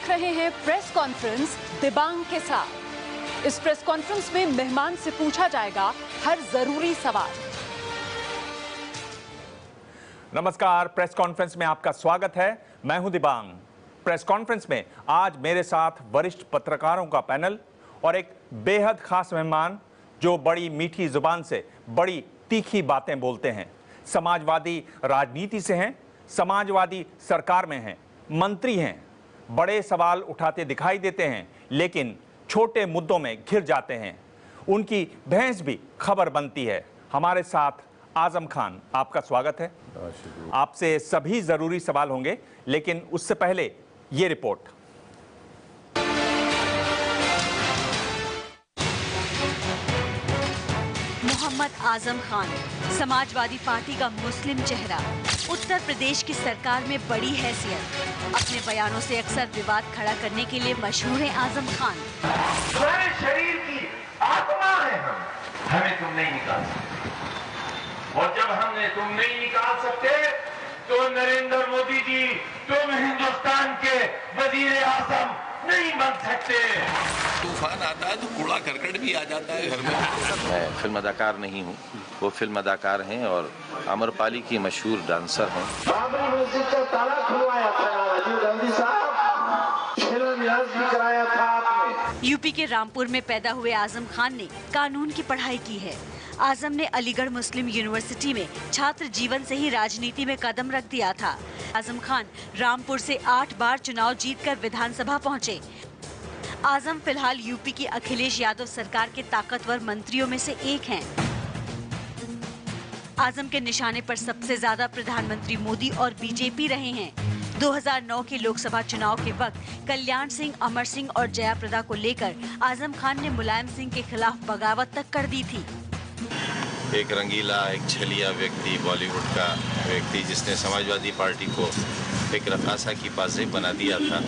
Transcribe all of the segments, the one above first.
देख रहे हैं प्रेस कॉन्फ्रेंस दिबांग के साथ। इस प्रेस कॉन्फ्रेंस में मेहमान से पूछा जाएगा हर जरूरी सवाल। नमस्कार, प्रेस कॉन्फ्रेंस में आपका स्वागत है। मैं हूं दिबांग। प्रेस कॉन्फ्रेंस में आज मेरे साथ वरिष्ठ पत्रकारों का पैनल और एक बेहद खास मेहमान जो बड़ी मीठी जुबान से बड़ी तीखी बातें बोलते हैं। समाजवादी राजनीति से हैं, समाजवादी सरकार में हैं, मंत्री हैं, बड़े सवाल उठाते दिखाई देते हैं लेकिन छोटे मुद्दों में घिर जाते हैं। उनकी भैंस भी खबर बनती है। हमारे साथ आजम खान, आपका स्वागत है। आपसे सभी जरूरी सवाल होंगे लेकिन उससे पहले ये रिपोर्ट। मोहम्मद आजम खान, समाजवादी पार्टी का मुस्लिम चेहरा, उत्तर प्रदेश की सरकार में बड़ी हैसियत। अपने बयानों से अक्सर विवाद खड़ा करने के लिए मशहूर है आजम खान। हमारे शरीर की आत्मा है हम, हमें तुम नहीं निकाल सकते। और जब हमने तुम नहीं निकाल सकते तो नरेंद्र मोदी जी तुम हिंदुस्तान के वजीर आजम नहीं बन सकते। तूफान आता है तो कूड़ा करकट भी आ जाता है घर में। मैं फिल्म अदाकार नहीं हूँ, वो फिल्म अदाकार हैं और आम्रपाली की मशहूर डांसर हैं। बाबरी मस्जिद का ताला खुलवाया था राजीव गांधी साहब, शिलान्यास भी कराया था आपने। यूपी के रामपुर में पैदा हुए आजम खान ने कानून की पढ़ाई की है। आजम ने अलीगढ़ मुस्लिम यूनिवर्सिटी में छात्र जीवन से ही राजनीति में कदम रख दिया था। आजम खान रामपुर से 8 बार चुनाव जीतकर विधानसभा पहुंचे। आजम फिलहाल यूपी की अखिलेश यादव सरकार के ताकतवर मंत्रियों में से एक हैं। आजम के निशाने पर सबसे ज्यादा प्रधानमंत्री मोदी और बीजेपी रहे हैं। 2009 के लोकसभा चुनाव के वक्त कल्याण सिंह, अमर सिंह और जयाप्रदा को लेकर आजम खान ने मुलायम सिंह के खिलाफ बगावत तक कर दी थी। एक रंगीला, एक छलिया व्यक्ति, बॉलीवुड का व्यक्ति जिसने समाजवादी पार्टी को एक रकासा की पाज़ेब बना दिया था।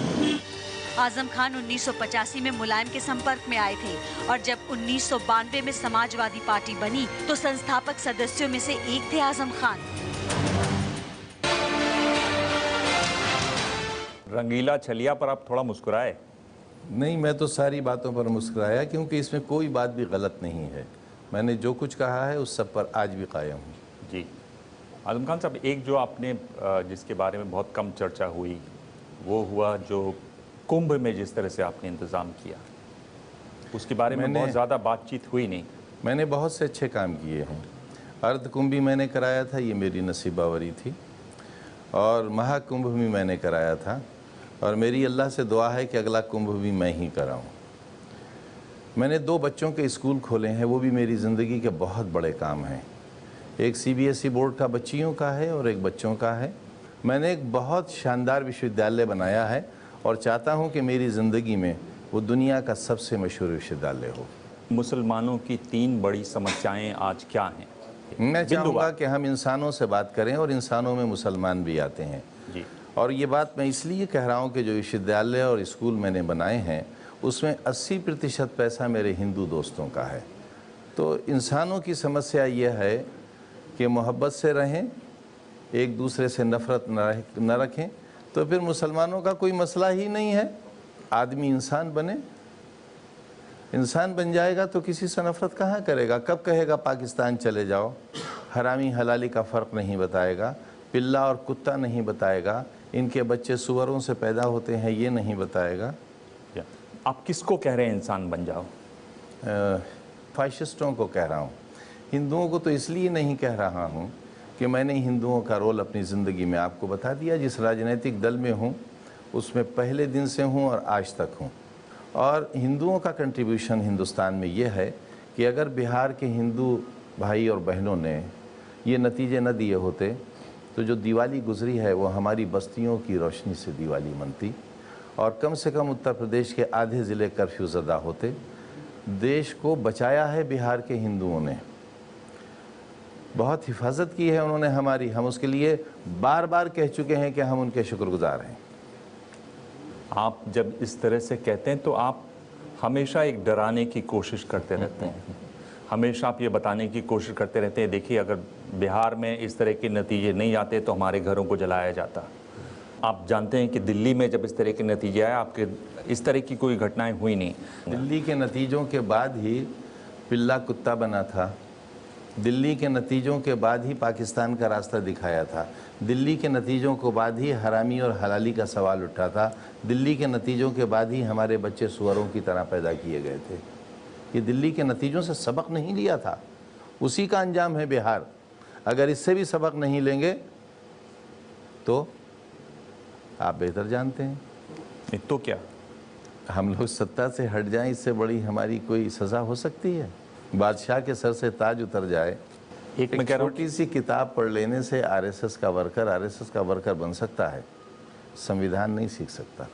आजम खान 1985 में मुलायम के संपर्क में आए थे और जब 1992 में समाजवादी पार्टी बनी तो संस्थापक सदस्यों में से एक थे आजम खान। रंगीला छलिया पर आप थोड़ा मुस्कुराए। नहीं, मैं तो सारी बातों पर मुस्कुराया क्योंकि इसमें कोई बात भी गलत नहीं है। मैंने जो कुछ कहा है उस सब पर आज भी कायम हूँ। जी आजम खान साहब, एक जो आपने जिसके बारे में बहुत कम चर्चा हुई वो हुआ जो कुंभ में जिस तरह से आपने इंतज़ाम किया, उसके बारे में बहुत ज़्यादा बातचीत हुई नहीं। मैंने बहुत से अच्छे काम किए हैं। अर्ध कुंभ भी मैंने कराया था, ये मेरी नसीबावरी थी, और महाकुंभ भी मैंने कराया था और मेरी अल्लाह से दुआ है कि अगला कुंभ भी मैं ही कराऊँ। मैंने 2 बच्चों के स्कूल खोले हैं, वो भी मेरी ज़िंदगी के बहुत बड़े काम हैं। एक CBSE बोर्ड का बच्चियों का है और एक बच्चों का है। मैंने एक बहुत शानदार विश्वविद्यालय बनाया है और चाहता हूं कि मेरी ज़िंदगी में वो दुनिया का सबसे मशहूर विश्वविद्यालय हो। मुसलमानों की 3 बड़ी समस्याएं आज क्या हैं? मैं चाहूँगा कि हम इंसानों से बात करें और इंसानों में मुसलमान भी आते हैं जी। और ये बात मैं इसलिए कह रहा हूँ कि जो विश्वविद्यालय और स्कूल मैंने बनाए हैं उसमें 80% पैसा मेरे हिंदू दोस्तों का है। तो इंसानों की समस्या यह है कि मोहब्बत से रहें, एक दूसरे से नफ़रत न रखें, तो फिर मुसलमानों का कोई मसला ही नहीं है। आदमी इंसान बने, इंसान बन जाएगा तो किसी से नफ़रत कहाँ करेगा। कब कहेगा पाकिस्तान चले जाओ, हरामी हलाली का फ़र्क नहीं बताएगा, पिल्ला और कुत्ता नहीं बताएगा, इनके बच्चे सुअरों से पैदा होते हैं ये नहीं बताएगा। आप किसको कह रहे हैं इंसान बन जाओ? फाशिस्टों को कह रहा हूँ। हिंदुओं को तो इसलिए नहीं कह रहा हूँ कि मैंने हिंदुओं का रोल अपनी ज़िंदगी में आपको बता दिया। जिस राजनीतिक दल में हूँ उसमें पहले दिन से हूँ और आज तक हूँ। और हिंदुओं का कंट्रीब्यूशन हिंदुस्तान में ये है कि अगर बिहार के हिंदू भाई और बहनों ने ये नतीजे न दिए होते तो जो दिवाली गुजरी है वो हमारी बस्तियों की रोशनी से दिवाली मनती और कम से कम उत्तर प्रदेश के आधे ज़िले कर्फ्यू ज़दा होते। देश को बचाया है बिहार के हिंदुओं ने, बहुत हिफाजत की है उन्होंने हमारी। हम उसके लिए बार बार कह चुके हैं कि हम उनके शुक्रगुजार हैं। आप जब इस तरह से कहते हैं तो आप हमेशा एक डराने की कोशिश करते रहते हैं। हमेशा आप ये बताने की कोशिश करते रहते हैं, देखिए अगर बिहार में इस तरह के नतीजे नहीं आते तो हमारे घरों को जलाया जाता। आप जानते हैं कि दिल्ली में जब इस तरह के नतीजे आए, आपके इस तरह की कोई घटनाएं हुई नहीं। दिल्ली के नतीजों के बाद ही पिल्ला कुत्ता बना था। दिल्ली के नतीजों के बाद ही पाकिस्तान का रास्ता दिखाया था। दिल्ली के नतीजों के बाद ही हरामी और हलाली का सवाल उठा था। दिल्ली के नतीजों के बाद ही हमारे बच्चे सुअरों की तरह पैदा किए गए थे। ये दिल्ली के नतीजों से सबक नहीं लिया था, उसी का अंजाम है बिहार। अगर इससे भी सबक नहीं लेंगे तो आप बेहतर जानते हैं। नहीं तो क्या, हम लोग सत्ता से हट जाएं, इससे बड़ी हमारी कोई सज़ा हो सकती है? बादशाह के सर से ताज उतर जाए। एक मैं कह रहा हूं, छोटी सी किताब पढ़ लेने से आरएसएस का वर्कर बन सकता है, संविधान नहीं सीख सकता।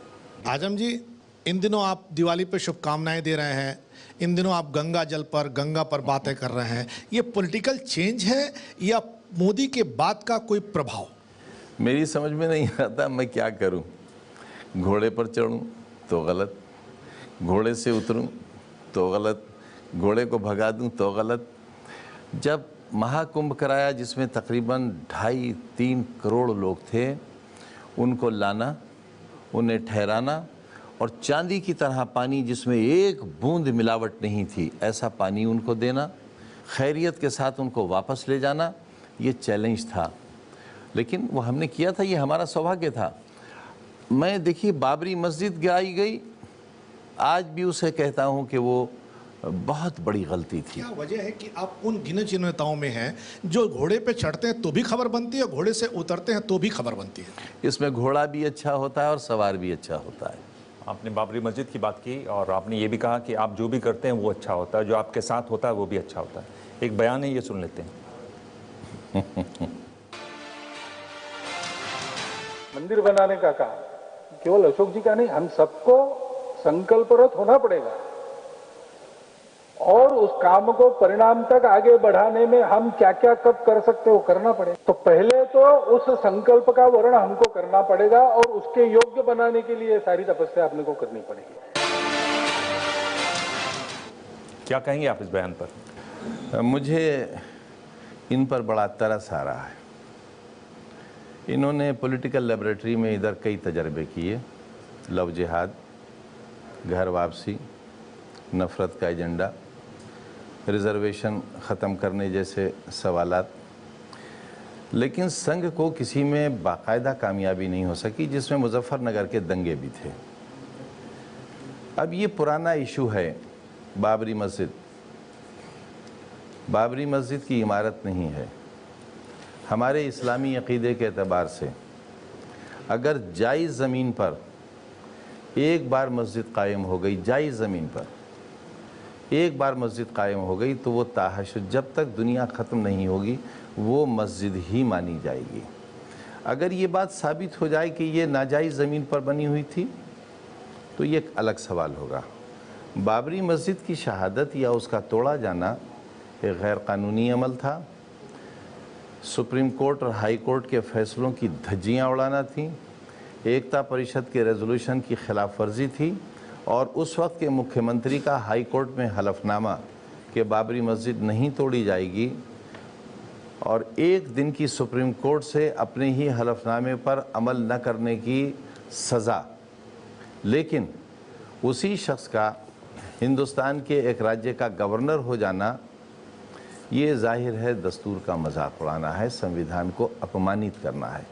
आजम जी, इन दिनों आप दिवाली पे शुभकामनाएं दे रहे हैं, इन दिनों आप गंगा पर बातें कर रहे हैं, ये पॉलिटिकल चेंज है या मोदी के बाद का कोई प्रभाव? मेरी समझ में नहीं आता मैं क्या करूं। घोड़े पर चढ़ूं तो गलत, घोड़े से उतरूं तो गलत, घोड़े को भगा दूं तो गलत। जब महाकुंभ कराया जिसमें तकरीबन 2.5-3 करोड़ लोग थे, उनको लाना, उन्हें ठहराना और चांदी की तरह पानी जिसमें एक बूंद मिलावट नहीं थी, ऐसा पानी उनको देना, खैरियत के साथ उनको वापस ले जाना, ये चैलेंज था। लेकिन वो हमने किया था, ये हमारा सौभाग्य था। मैं देखिए, बाबरी मस्जिद गिराई गई, आज भी उसे कहता हूँ कि वो बहुत बड़ी गलती थी। क्या वजह है कि आप उन गिने चुने नेताओं में हैं जो घोड़े पे चढ़ते हैं तो भी खबर बनती है, घोड़े से उतरते हैं तो भी खबर बनती है? इसमें घोड़ा भी अच्छा होता है और सवार भी अच्छा होता है। आपने बाबरी मस्जिद की बात की और आपने ये भी कहा कि आप जो भी करते हैं वो अच्छा होता है, जो आपके साथ होता है वो भी अच्छा होता है। एक बयान है, ये सुन लेते हैं। मंदिर बनाने का काम केवल अशोक जी का नहीं, हम सबको संकल्परत होना पड़ेगा और उस काम को परिणाम तक आगे बढ़ाने में हम क्या क्या कब कर सकते हो करना पड़ेगा। तो पहले तो उस संकल्प का वर्ण हमको करना पड़ेगा और उसके योग्य बनाने के लिए सारी तपस्या अपने को करनी पड़ेगी। क्या कहेंगे आप इस बयान पर? मुझे इन पर बड़ा तरस आ रहा है। इन्होंने पॉलिटिकल लेबोरेटरी में इधर कई तजर्बे किए, लव जिहाद, घर वापसी, नफरत का एजेंडा, रिजर्वेशन ख़त्म करने जैसे सवालात, लेकिन संघ को किसी में बाकायदा कामयाबी नहीं हो सकी, जिसमें मुजफ्फरनगर के दंगे भी थे। अब ये पुराना इशू है बाबरी मस्जिद। बाबरी मस्जिद की इमारत नहीं है। हमारे इस्लामी अक़ीदे के एतबार से अगर जायज़ ज़मीन पर एक बार मस्जिद कायम हो गई, जायज़ ज़मीन पर एक बार मस्जिद कायम हो गई, तो वो ताहशुद जब तक दुनिया ख़त्म नहीं होगी वो मस्जिद ही मानी जाएगी। अगर ये बात साबित हो जाए कि ये नाजायज़ ज़मीन पर बनी हुई थी तो ये एक अलग सवाल होगा। बाबरी मस्जिद की शहादत या उसका तोड़ा जाना एक गैर कानूनी अमल था। सुप्रीम कोर्ट और हाई कोर्ट के फैसलों की धज्जियाँ उड़ाना थी, एकता परिषद के रेजोल्यूशन की खिलाफ वर्जी थी और उस वक्त के मुख्यमंत्री का हाई कोर्ट में हलफनामा कि बाबरी मस्जिद नहीं तोड़ी जाएगी और एक दिन की सुप्रीम कोर्ट से अपने ही हलफनामे पर अमल न करने की सज़ा। लेकिन उसी शख्स का हिंदुस्तान के एक राज्य का गवर्नर हो जाना, ये जाहिर है दस्तूर का मजाक उड़ाना है, संविधान को अपमानित करना है।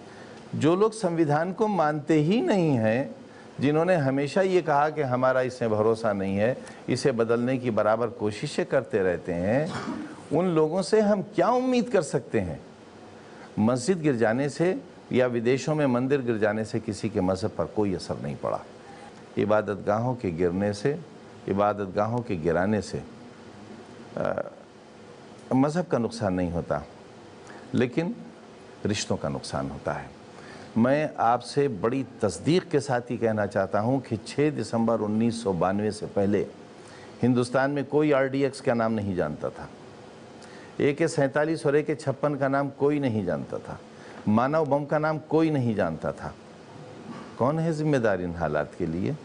जो लोग संविधान को मानते ही नहीं हैं, जिन्होंने हमेशा ये कहा कि हमारा इसमें भरोसा नहीं है, इसे बदलने की बराबर कोशिशें करते रहते हैं, उन लोगों से हम क्या उम्मीद कर सकते हैं? मस्जिद गिर जाने से या विदेशों में मंदिर गिर जाने से किसी के मज़हब पर कोई असर नहीं पड़ा। इबादतगाहों के गिरने से, इबादतगाहों के गिराने से मज़हब का नुकसान नहीं होता, लेकिन रिश्तों का नुकसान होता है। मैं आपसे बड़ी तस्दीक के साथ ही कहना चाहता हूं कि 6 दिसंबर 1992 से पहले हिंदुस्तान में कोई RDX का नाम नहीं जानता था, AK-47 और AK-56 का नाम कोई नहीं जानता था, मानव बम का नाम कोई नहीं जानता था। कौन है जिम्मेदार इन हालात के लिए?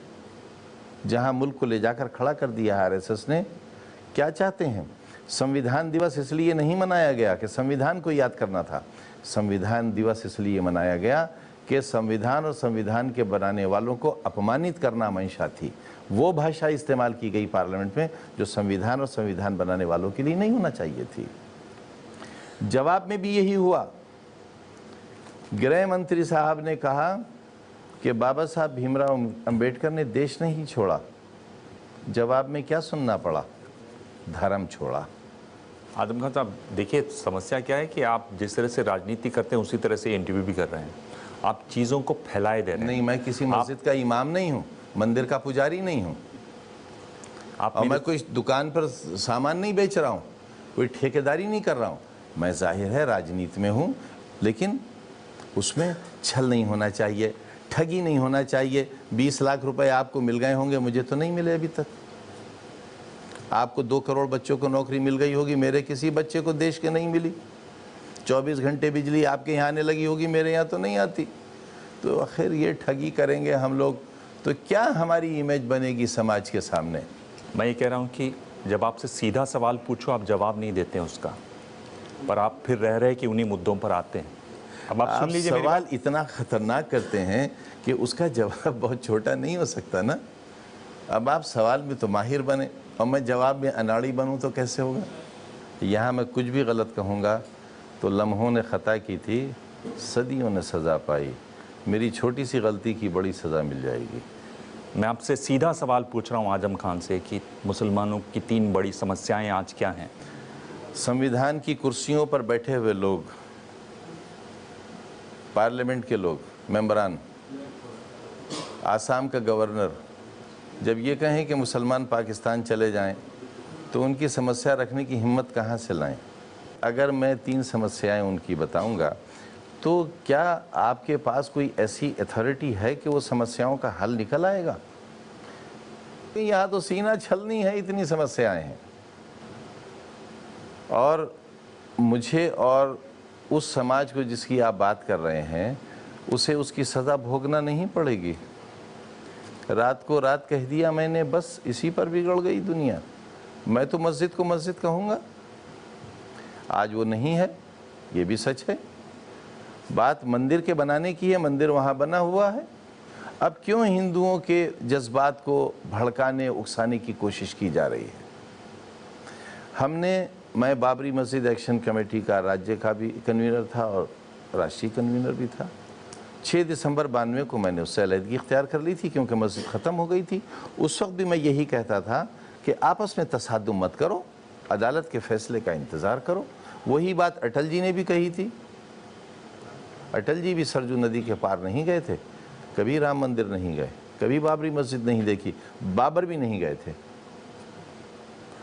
जहां मुल्क को ले जाकर खड़ा कर दिया RSS ने। क्या चाहते हैं? संविधान दिवस इसलिए नहीं मनाया गया कि संविधान को याद करना था, संविधान दिवस इसलिए मनाया गया कि संविधान और संविधान के बनाने वालों को अपमानित करना मंशा थी। वो भाषा इस्तेमाल की गई पार्लियामेंट में जो संविधान और संविधान बनाने वालों के लिए नहीं होना चाहिए थी। जवाब में भी यही हुआ। गृह मंत्री साहब ने कहा कि बाबा साहब भीमराव अंबेडकर ने देश नहीं छोड़ा। जवाब में क्या सुनना पड़ा? धर्म छोड़ा। आजम खान साहब, देखिए समस्या क्या है कि आप जिस तरह से राजनीति करते हैं उसी तरह से इंटरव्यू भी कर रहे हैं। आप चीज़ों को फैलाए दे रहे हैं। नहीं, मैं किसी मस्जिद का इमाम नहीं हूँ, मंदिर का पुजारी नहीं हूँ, और मैं कोई दुकान पर सामान नहीं बेच रहा हूँ, कोई ठेकेदारी नहीं कर रहा हूँ। मैं जाहिर है राजनीति में हूँ, लेकिन उसमें छल नहीं होना चाहिए, ठगी नहीं होना चाहिए। 20 लाख रुपए आपको मिल गए होंगे, मुझे तो नहीं मिले अभी तक। आपको 2 करोड़ बच्चों को नौकरी मिल गई होगी, मेरे किसी बच्चे को देश के नहीं मिली। 24 घंटे बिजली आपके यहाँ आने लगी होगी, मेरे यहाँ तो नहीं आती। तो आखिर ये ठगी करेंगे हम लोग तो क्या हमारी इमेज बनेगी समाज के सामने? मैं ये कह रहा हूँ कि जब आपसे सीधा सवाल पूछो आप जवाब नहीं देते हैं उसका, पर आप फिर रह रहे कि उन्हीं मुद्दों पर आते हैं। अब आप सुन लीजिए, सवाल इतना खतरनाक करते हैं कि उसका जवाब बहुत छोटा नहीं हो सकता ना। अब आप सवाल में तो माहिर बने और मैं जवाब में अनाड़ी बनूं तो कैसे होगा? यहाँ मैं कुछ भी गलत कहूँगा तो लम्हों ने ख़ता की थी, सदियों ने सज़ा पाई। मेरी छोटी सी गलती की बड़ी सज़ा मिल जाएगी। मैं आपसे सीधा सवाल पूछ रहा हूँ आजम खान से कि मुसलमानों की 3 बड़ी समस्याएं आज क्या हैं? संविधान की कुर्सियों पर बैठे हुए लोग, पार्लियामेंट के लोग, मेंबरान, आसाम का गवर्नर, जब ये कहें कि मुसलमान पाकिस्तान चले जाएं तो उनकी समस्या रखने की हिम्मत कहाँ से लाएं? अगर मैं 3 समस्याएं उनकी बताऊंगा तो क्या आपके पास कोई ऐसी अथॉरिटी है कि वो समस्याओं का हल निकल आएगा? यहाँ तो सीना छलनी है, इतनी समस्याएं हैं। और मुझे और उस समाज को जिसकी आप बात कर रहे हैं उसे उसकी सज़ा भोगना नहीं पड़ेगी। रात को रात कह दिया मैंने, बस इसी पर बिगड़ गई दुनिया। मैं तो मस्जिद को मस्जिद कहूँगा, आज वो नहीं है, ये भी सच है। बात मंदिर के बनाने की है, मंदिर वहाँ बना हुआ है। अब क्यों हिंदुओं के जज्बात को भड़काने उकसाने की कोशिश की जा रही है? मैं बाबरी मस्जिद एक्शन कमेटी का राज्य का भी कन्वीनर था और राष्ट्रीय कन्वीनर भी था। 6 दिसंबर 92 को मैंने उससे अलहदगी इख्तियार कर ली थी क्योंकि मस्जिद ख़त्म हो गई थी। उस वक्त भी मैं यही कहता था कि आपस में तसादुम मत करो, अदालत के फैसले का इंतज़ार करो। वही बात अटल जी ने भी कही थी। अटल जी भी सरजू नदी के पार नहीं गए थे, कभी राम मंदिर नहीं गए, कभी बाबरी मस्जिद नहीं देखी, बाबर भी नहीं गए थे।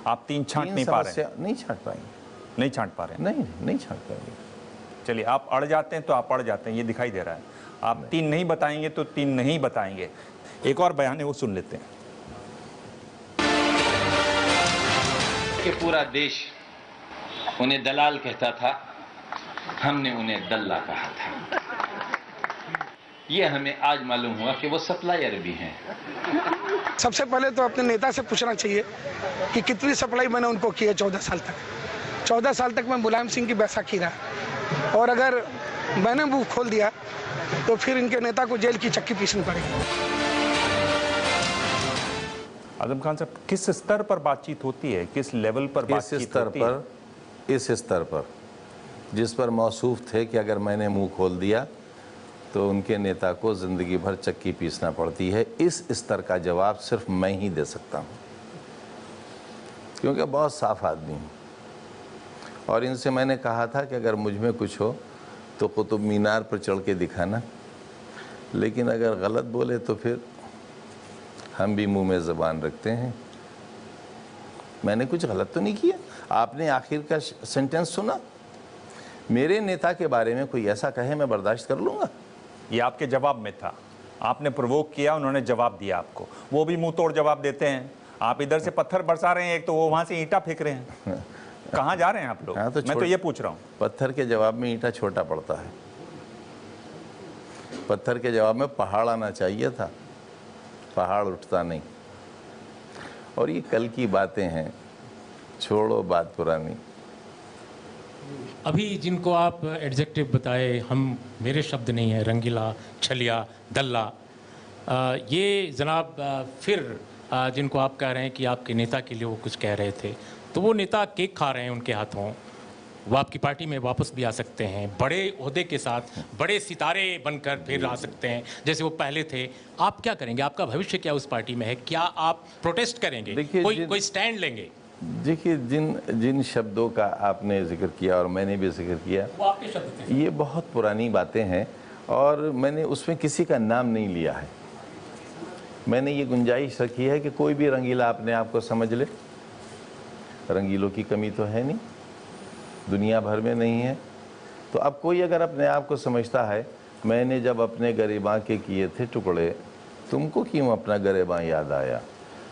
आप 3 छांट नहीं पा रहे हैं? नहीं छांट पाएंगे। नहीं छांट पा रहे हैं? नहीं छांट पाएंगे। चलिए, आप अड़ जाते हैं तो आप अड़ जाते हैं, ये दिखाई दे रहा है। आप 3 नहीं बताएंगे तो 3 नहीं बताएंगे। एक और बयान है, वो सुन लेते हैं। कि पूरा देश उन्हें दलाल कहता था, हमने उन्हें दल्ला कहा था। ये हमें आज मालूम हुआ कि वो सप्लायर भी हैं। सबसे पहले तो अपने नेता से पूछना चाहिए कि कितनी सप्लाई मैंने उनको की है 14 साल तक। 14 साल तक मैं मुलायम सिंह की बैसाखी रहा, और अगर मैंने मुंह खोल दिया तो फिर इनके नेता को जेल की चक्की पीसनी पड़ेगी। आजम खान साहब, किस स्तर पर बातचीत होती है, किस लेवल पर बातचीत होती है? इस स्तर पर जिस पर मौसूफ थे कि अगर मैंने मुंह खोल दिया तो उनके नेता को ज़िंदगी भर चक्की पीसना पड़ती है। इस स्तर का जवाब सिर्फ मैं ही दे सकता हूँ, क्योंकि बहुत साफ आदमी हूँ। और इनसे मैंने कहा था कि अगर मुझ में कुछ हो तो कुतुब मीनार पर चढ़ के दिखाना, लेकिन अगर गलत बोले तो फिर हम भी मुंह में ज़बान रखते हैं। मैंने कुछ गलत तो नहीं किया। आपने आखिर का सेंटेंस सुना? मेरे नेता के बारे में कोई ऐसा कहे मैं बर्दाश्त कर लूँगा? ये आपके जवाब में था, आपने प्रोवोक किया, उन्होंने जवाब दिया आपको। वो भी मुंह तोड़ जवाब देते हैं। आप इधर से पत्थर बरसा रहे हैं, एक तो वो वहाँ से ईंटा फेंक रहे हैं। कहाँ जा रहे हैं आप लोग? हाँ, मैं तो ये पूछ रहा हूँ। पत्थर के जवाब में ईंटा छोटा पड़ता है। पत्थर के जवाब में पहाड़ आना चाहिए था, पहाड़ उठता नहीं। और ये कल की बातें हैं, छोड़ो बात पुरानी। अभी जिनको आप एडजेक्टिव बताए, हम मेरे शब्द नहीं है, रंगीला, छलिया, दल्ला, ये जनाब फिर जिनको आप कह रहे हैं कि आपके नेता के लिए वो कुछ कह रहे थे, तो वो नेता केक खा रहे हैं उनके हाथों, वो आपकी पार्टी में वापस भी आ सकते हैं, बड़े ओहदे के साथ बड़े सितारे बनकर फिर आ सकते हैं जैसे वो पहले थे। आप क्या करेंगे? आपका भविष्य क्या उस पार्टी में है? क्या आप प्रोटेस्ट करेंगे? कोई स्टैंड लेंगे? देखिए, जिन शब्दों का आपने जिक्र किया और मैंने भी जिक्र किया, वो आपके शब्द थे। ये बहुत पुरानी बातें हैं और मैंने उसमें किसी का नाम नहीं लिया है। मैंने ये गुंजाइश रखी है कि कोई भी रंगीला अपने आप को समझ ले। रंगीलों की कमी तो है नहीं, दुनिया भर में नहीं है। तो अब कोई अगर अपने आप को समझता है, मैंने जब अपने गरिबा के किए थे टुकड़े, तुमको क्यों अपना गरिबा याद आया?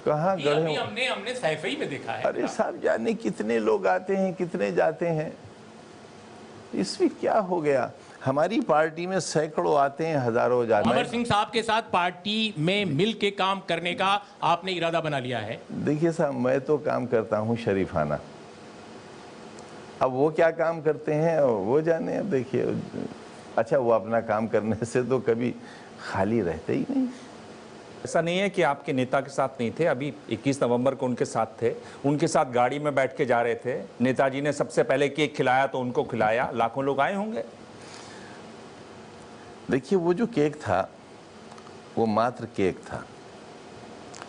कहाँ गढ़े? हमने सैफई में देखा है। अरे साहब, जाने कितने लोग आते हैं, कितने जाते हैं, इसमें क्या हो गया? हमारी पार्टी में सैकड़ों आते हैं, हजारों जाते हैं। अमर सिंह साहब के साथ पार्टी में मिल के काम करने का आपने इरादा बना लिया है? देखिए साहब, मैं तो काम करता हूँ शरीफाना। अब वो क्या काम करते हैं वो जाने। अब देखिए, अच्छा, वो अपना काम करने से तो कभी खाली रहते ही नहीं। ऐसा नहीं है कि आपके नेता के साथ नहीं थे, अभी 21 नवंबर को उनके साथ थे, उनके साथ गाड़ी में बैठ के जा रहे थे, नेताजी ने सबसे पहले केक खिलाया तो उनको खिलाया, लाखों लोग आए होंगे। देखिए, वो जो केक था वो मात्र केक था।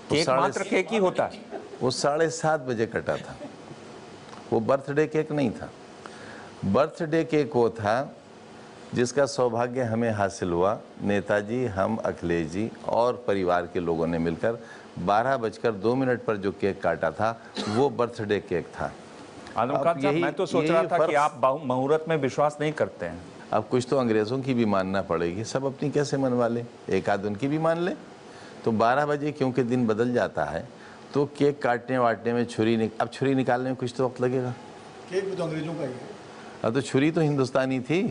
केक मात्र केक ही होता है। वो 7:30 बजे कटा था। वो बर्थडे केक नहीं था। बर्थडे केक वो था जिसका सौभाग्य हमें हासिल हुआ। नेताजी, हम, अखिलेश जी और परिवार के लोगों ने मिलकर 12:02 पर जो केक काटा था वो बर्थडे केक था। आजम खान साहब, मैं तो सोच रहा था कि आप मुहूर्त में विश्वास नहीं करते हैं। अब कुछ तो अंग्रेज़ों की भी मानना पड़ेगी, सब अपनी कैसे मनवा ले, एक आध उनकी भी मान ले। तो 12 बजे क्योंकि दिन बदल जाता है तो केक काटने वाटने में अब छुरी निकालने में कुछ तो वक्त लगेगा। केक भी तो अंग्रेजों का ही है। अब तो छुरी तो हिंदुस्तानी थी,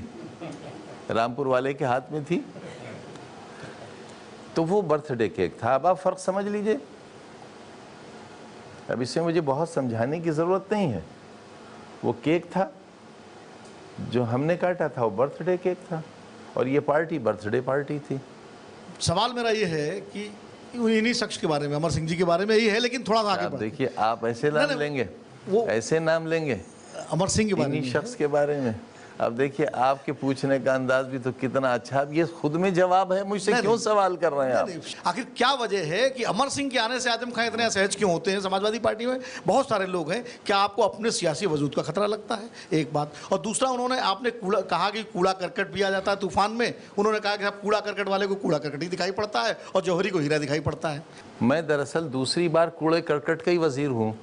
रामपुर वाले के हाथ में थी। तो वो बर्थडे केक था। अब आप फ़र्क समझ लीजिए। अब इसमें मुझे बहुत समझाने की ज़रूरत नहीं है। वो केक था जो हमने काटा था, वो बर्थडे केक था, और ये पार्टी बर्थडे पार्टी थी। सवाल मेरा ये है कि इन्हीं शख्स के बारे में, अमर सिंह जी के बारे में ही है, लेकिन थोड़ा सा आगे बढ़ते हैं। देखिए, आप ऐसे नाम लेंगे, ऐसे नाम लेंगे अमर सिंह के बारे में, इन्हीं शख्स के बारे में। अब देखिए, आपके पूछने का अंदाज भी तो कितना अच्छा। अब ये खुद में जवाब है, मुझसे क्यों सवाल कर रहे हैं आप? आखिर क्या वजह है कि अमर सिंह के आने से आजम खान इतने असहज क्यों होते हैं? समाजवादी पार्टी में बहुत सारे लोग हैं, क्या आपको अपने सियासी वजूद का खतरा लगता है? एक बात। और दूसरा, उन्होंने आपने कहा कि कूड़ा करकट भी आ जाता है तूफान में। उन्होंने कहा कि कूड़ा करकट वाले को कूड़ा करकट ही दिखाई पड़ता है और जौहरी को हीरा दिखाई पड़ता है। मैं दरअसल दूसरी बार कूड़े करकट का ही वजीर हूँ।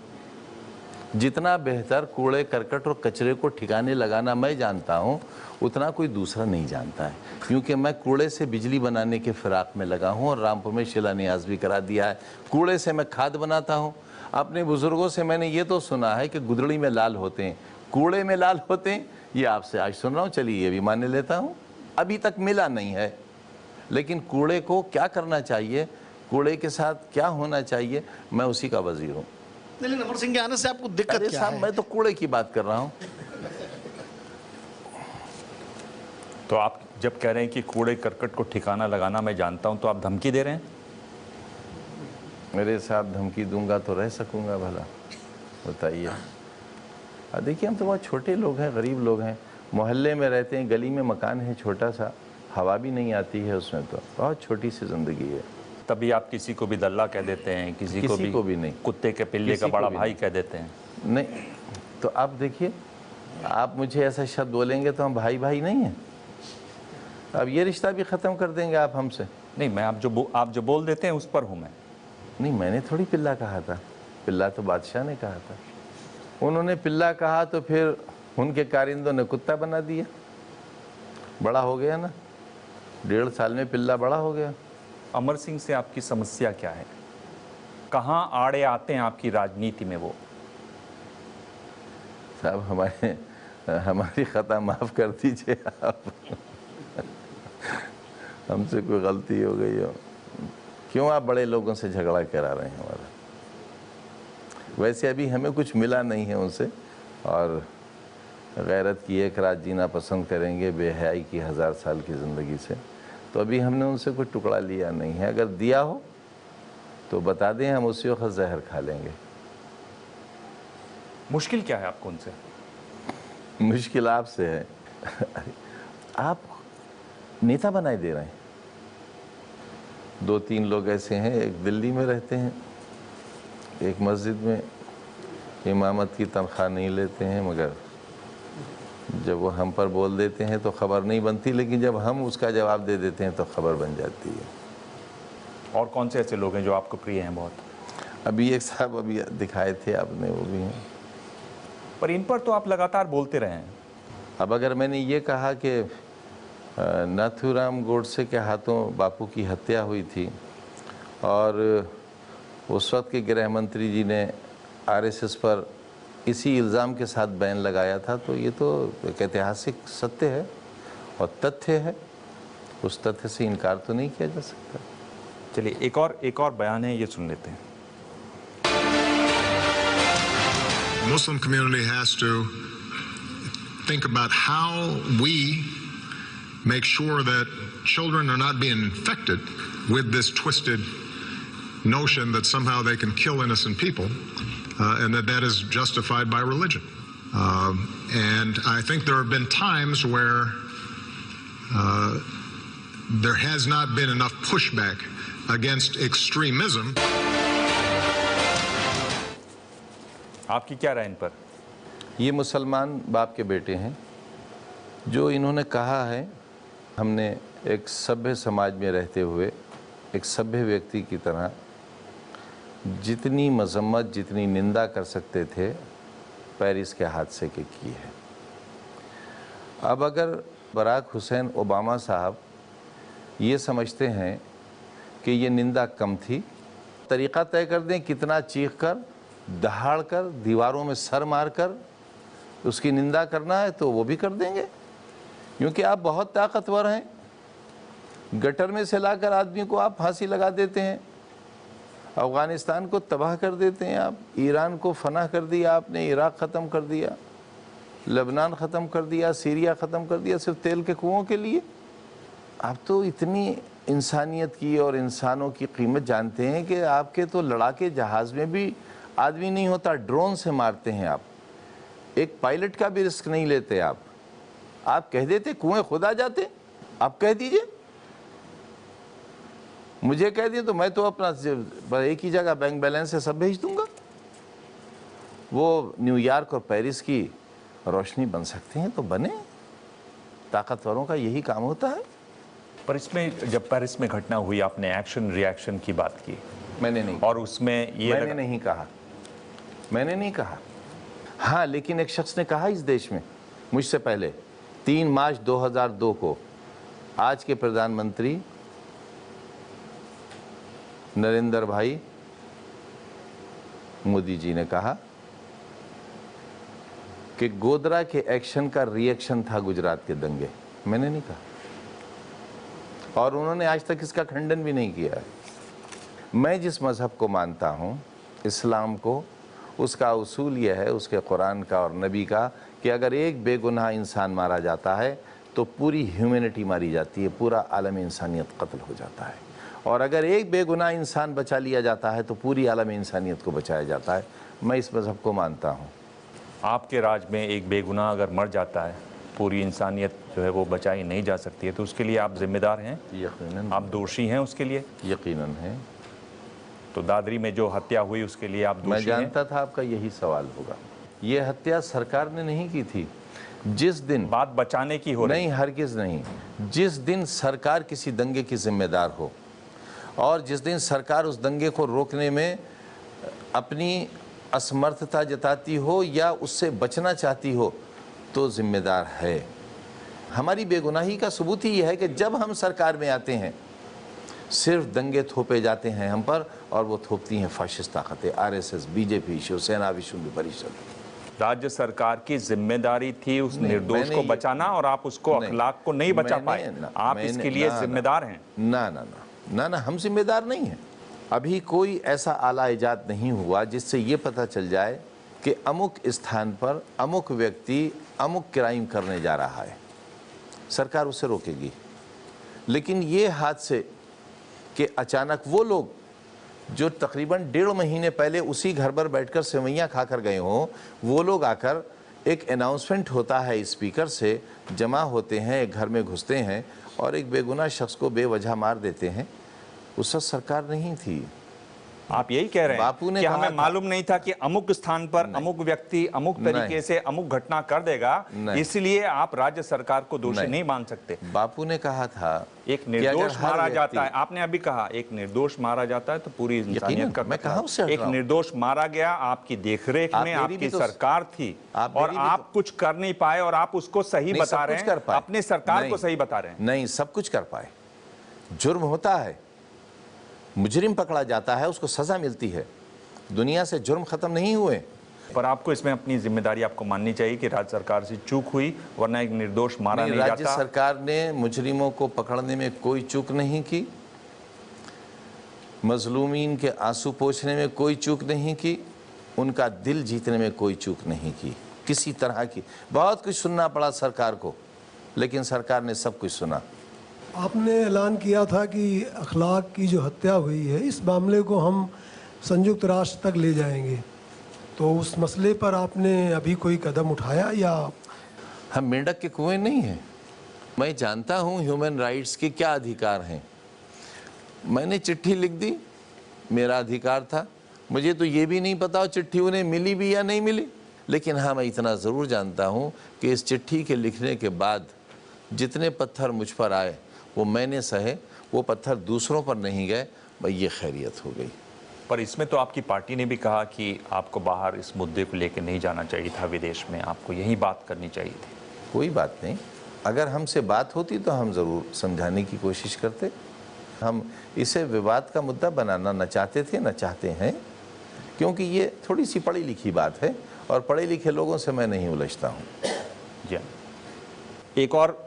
जितना बेहतर कूड़े करकट और कचरे को ठिकाने लगाना मैं जानता हूँ, उतना कोई दूसरा नहीं जानता है। क्योंकि मैं कूड़े से बिजली बनाने के फिराक में लगा हूँ और रामपुर में शिलान्यास भी करा दिया है। कूड़े से मैं खाद बनाता हूँ। अपने बुजुर्गों से मैंने ये तो सुना है कि गुदड़ी में लाल होते हैं, कूड़े में लाल होते हैं। ये आपसे आज सुन रहा हूँ, चलिए ये भी मान लेता हूँ। अभी तक मिला नहीं है, लेकिन कूड़े को क्या करना चाहिए, कूड़े के साथ क्या होना चाहिए, मैं उसी का वजीर हूँ। लेकिन अमर सिंह के आने से आपको दिक्कत क्या है? मैं तो कूड़े की बात कर रहा हूँ। तो आप जब कह रहे हैं कि कूड़े करकट को ठिकाना लगाना मैं जानता हूं, तो आप धमकी दे रहे हैं? मेरे साहब, धमकी दूंगा तो रह सकूंगा भला? बताइए। देखिए, हम तो बहुत छोटे लोग हैं, गरीब लोग हैं, मोहल्ले में रहते हैं, गली में मकान है छोटा सा, हवा भी नहीं आती है उसमें, तो बहुत छोटी सी जिंदगी है। तभी आप किसी को भी दल्ला कह देते हैं, किसी को भी नहीं, कुत्ते के पिल्ले का बड़ा भाई कह देते हैं। नहीं, तो आप देखिए, आप मुझे ऐसा शब्द बोलेंगे तो हम भाई भाई नहीं हैं। अब ये रिश्ता भी ख़त्म कर देंगे आप हमसे? नहीं, मैं आप जो बोल देते हैं उस पर हूँ मैं। नहीं, मैंने थोड़ी पिल्ला कहा था। पिल्ला तो बादशाह ने कहा था। उन्होंने पिल्ला कहा तो फिर उनके कारिंदों ने कुत्ता बना दिया। बड़ा हो गया ना, 1.5 साल में पिल्ला बड़ा हो गया। अमर सिंह से आपकी समस्या क्या है? कहाँ आड़े आते हैं आपकी राजनीति में वो? साहब, हमारी खता माफ़ कर दीजिए आप। हमसे कोई गलती हो गई हो। क्यों आप बड़े लोगों से झगड़ा करा रहे हैं हमारा? वैसे अभी हमें कुछ मिला नहीं है उनसे, और गैरत की एक रात जीना पसंद करेंगे बेहयाई की 1000 साल की ज़िंदगी से। तो अभी हमने उनसे कोई टुकड़ा लिया नहीं है, अगर दिया हो तो बता दें, हम उसी वक्त जहर खा लेंगे। मुश्किल क्या है आपको उनसे? मुश्किल आपसे है। आप नेता बनाए दे रहे हैं। 2-3 लोग ऐसे हैं, एक दिल्ली में रहते हैं, एक मस्जिद में इमामत की तनख्वाह नहीं लेते हैं, मगर जब वो हम पर बोल देते हैं तो खबर नहीं बनती, लेकिन जब हम उसका जवाब दे देते हैं तो खबर बन जाती है। और कौन से ऐसे लोग हैं जो आपको प्रिय हैं बहुत? अभी एक साहब अभी दिखाए थे आपने, वो भी हैं। पर इन पर तो आप लगातार बोलते रहे हैं। अब अगर मैंने ये कहा कि नाथूराम गोडसे के हाथों बापू की हत्या हुई थी और उस वक्त के गृह मंत्री जी ने आरएसएस पर इसी इल्ज़ाम के साथ बैन लगाया था, तो ये तो एक ऐतिहासिक सत्य है और तथ्य है, उस तथ्य से इनकार तो नहीं किया जा सकता। चलिए एक और बयान है, ये सुन लेते हैं। Muslim community has to think about how we make sure that children are not being infected with this twisted notion that somehow they can kill innocent people, and that is justified by religion. And I think there have been times where there has not been enough pushback against extremism. आपकी क्या राय इन पर? ये मुसलमान बाप के बेटे हैं। जो इन्होंने कहा है, हमने एक सभ्य समाज में रहते हुए एक सभ्य व्यक्ति की तरह जितनी मजम्मत, जितनी निंदा कर सकते थे, पेरिस के हादसे के की है। अब अगर बराक हुसैन ओबामा साहब ये समझते हैं कि ये निंदा कम थी, तरीक़ा तय कर दें कितना चीख कर, दहाड़ कर, दीवारों में सर मार कर उसकी निंदा करना है तो वो भी कर देंगे, क्योंकि आप बहुत ताकतवर हैं। गटर में से लाकर आदमी को आप फांसी लगा देते हैं, अफ़गानिस्तान को तबाह कर देते हैं आप, ईरान को फना कर दिया आपने, इराक़ ख़त्म कर दिया, लबनान ख़त्म कर दिया, सीरिया ख़त्म कर दिया, सिर्फ तेल के कुओं के लिए। आप तो इतनी इंसानियत की और इंसानों की कीमत जानते हैं कि आपके तो लड़ाके जहाज़ में भी आदमी नहीं होता, ड्रोन से मारते हैं आप, एक पायलट का भी रिस्क नहीं लेते आप। आप कह देते कुएं खुद आ जाते, आप कह दीजिए, मुझे कह दिए तो मैं तो अपना एक ही जगह बैंक बैलेंस से सब भेज दूंगा। वो न्यूयॉर्क और पेरिस की रोशनी बन सकते हैं तो बने, ताकतवरों का यही काम होता है। पर इसमें जब पेरिस में घटना हुई, आपने एक्शन रिएक्शन की बात की। मैंने नहीं, और उसमें ये मैंने नहीं कहा, मैंने नहीं कहा। हाँ, लेकिन एक शख्स ने कहा इस देश में मुझसे पहले, 3 मार्च 2002 को आज के प्रधानमंत्री नरेंद्र भाई मोदी जी ने कहा कि गोधरा के एक्शन का रिएक्शन था गुजरात के दंगे। मैंने नहीं कहा और उन्होंने आज तक इसका खंडन भी नहीं किया है। मैं जिस मज़हब को मानता हूँ, इस्लाम को, उसका उसूल यह है, उसके कुरान का और नबी का, कि अगर एक बेगुनाह इंसान मारा जाता है तो पूरी ह्यूमैनिटी मारी जाती है, पूरा आलम इंसानियत कत्ल हो जाता है, और अगर एक बेगुनाह इंसान बचा लिया जाता है तो पूरी आलम इंसानियत को बचाया जाता है। मैं इस मज़हब को मानता हूँ। आपके राज में एक बेगुनाह अगर मर जाता है, पूरी इंसानियत जो है वो बचाई नहीं जा सकती है, तो उसके लिए आप जिम्मेदार हैं? यकीनन। आप दोषी हैं उसके लिए? यकीनन है। तो दादरी में जो हत्या हुई उसके लिए आप दोषी हैं? मैं जानता था आपका यही सवाल होगा। ये हत्या सरकार ने नहीं की थी। जिस दिन बात बचाने की हो रही, नहीं, हरगिज़ नहीं। जिस दिन सरकार किसी दंगे की जिम्मेदार हो और जिस दिन सरकार उस दंगे को रोकने में अपनी असमर्थता जताती हो या उससे बचना चाहती हो, तो जिम्मेदार है। हमारी बेगुनाही का सबूत ही यह है कि जब हम सरकार में आते हैं सिर्फ दंगे थोपे जाते हैं हम पर, और वो थोपती हैं फाशिस्ट ताकतें, आरएसएस, बीजेपी, शिवसेना, विश्व हिंदू परिषद। राज्य सरकार की जिम्मेदारी थी उस निर्दोष को बचाना, और आप उसको अखलाक को नहीं बचा पाए। आप इसके लिए जिम्मेदार हैं? ना ना ना ना ना, हम जिम्मेदार नहीं हैं। अभी कोई ऐसा आला इजाद नहीं हुआ जिससे ये पता चल जाए कि अमुक स्थान पर अमुक व्यक्ति अमुक क्राइम करने जा रहा है, सरकार उसे रोकेगी। लेकिन ये हादसे कि अचानक वो लोग जो तकरीबन 1.5 महीने पहले उसी घर पर बैठकर सेवैयाँ खाकर गए हों, वो लोग आकर एक अनाउंसमेंट होता है स्पीकर से, जमा होते हैं, एक घर में घुसते हैं और एक बेगुनाह शख्स को बेवजह मार देते हैं। उस वक्त सरकार नहीं थी। आप यही कह रहे हैं बापू ने कि कहा हमें था, मालूम नहीं था कि अमुक स्थान पर अमुक व्यक्ति अमुक तरीके से अमुक घटना कर देगा, इसलिए आप राज्य सरकार को दोषी नहीं मान सकते। बापू ने कहा था एक निर्दोष मारा जाता है, आपने अभी कहा एक निर्दोष मारा जाता है तो पूरी इंसानियत का खतरा। एक निर्दोष मारा गया, आपकी देखरेख में आपकी सरकार थी और आप कुछ कर नहीं पाए और आप उसको सही बता रहे हैं, अपने सरकार को सही बता रहे हैं। नहीं, सब कुछ कर पाए। जुर्म होता है, मुजरिम पकड़ा जाता है, उसको सजा मिलती है, दुनिया से जुर्म खत्म नहीं हुए। पर आपको इसमें अपनी जिम्मेदारी आपको माननी चाहिए कि राज्य सरकार से चूक हुई, वरना एक निर्दोष मारा नहीं जाता। राज्य सरकार ने मुजरिमों को पकड़ने में कोई चूक नहीं की, मजलूमीन के आंसू पोंछने में कोई चूक नहीं की, उनका दिल जीतने में कोई चूक नहीं की, किसी तरह की। बहुत कुछ सुनना पड़ा सरकार को, लेकिन सरकार ने सब कुछ सुना। आपने ऐलान किया था कि अखलाक की जो हत्या हुई है, इस मामले को हम संयुक्त राष्ट्र तक ले जाएंगे, तो उस मसले पर आपने अभी कोई कदम उठाया या? हम मेंढक के कुएं नहीं हैं। मैं जानता हूं ह्यूमन राइट्स के क्या अधिकार हैं। मैंने चिट्ठी लिख दी, मेरा अधिकार था। मुझे तो ये भी नहीं पता चिट्ठी उन्हें मिली भी या नहीं मिली, लेकिन हाँ, मैं इतना ज़रूर जानता हूं कि इस चिट्ठी के लिखने के बाद जितने पत्थर मुझ पर आए वो मैंने सहे, वो पत्थर दूसरों पर नहीं गए, भाई ये खैरियत हो गई। पर इसमें तो आपकी पार्टी ने भी कहा कि आपको बाहर इस मुद्दे को लेकर नहीं जाना चाहिए था, विदेश में आपको यही बात करनी चाहिए थी। कोई बात नहीं, अगर हमसे बात होती तो हम ज़रूर समझाने की कोशिश करते। हम इसे विवाद का मुद्दा बनाना न चाहते थे, न चाहते हैं, क्योंकि ये थोड़ी सी पढ़ी लिखी बात है और पढ़े लिखे लोगों से मैं नहीं उलझता हूँ। जी, एक और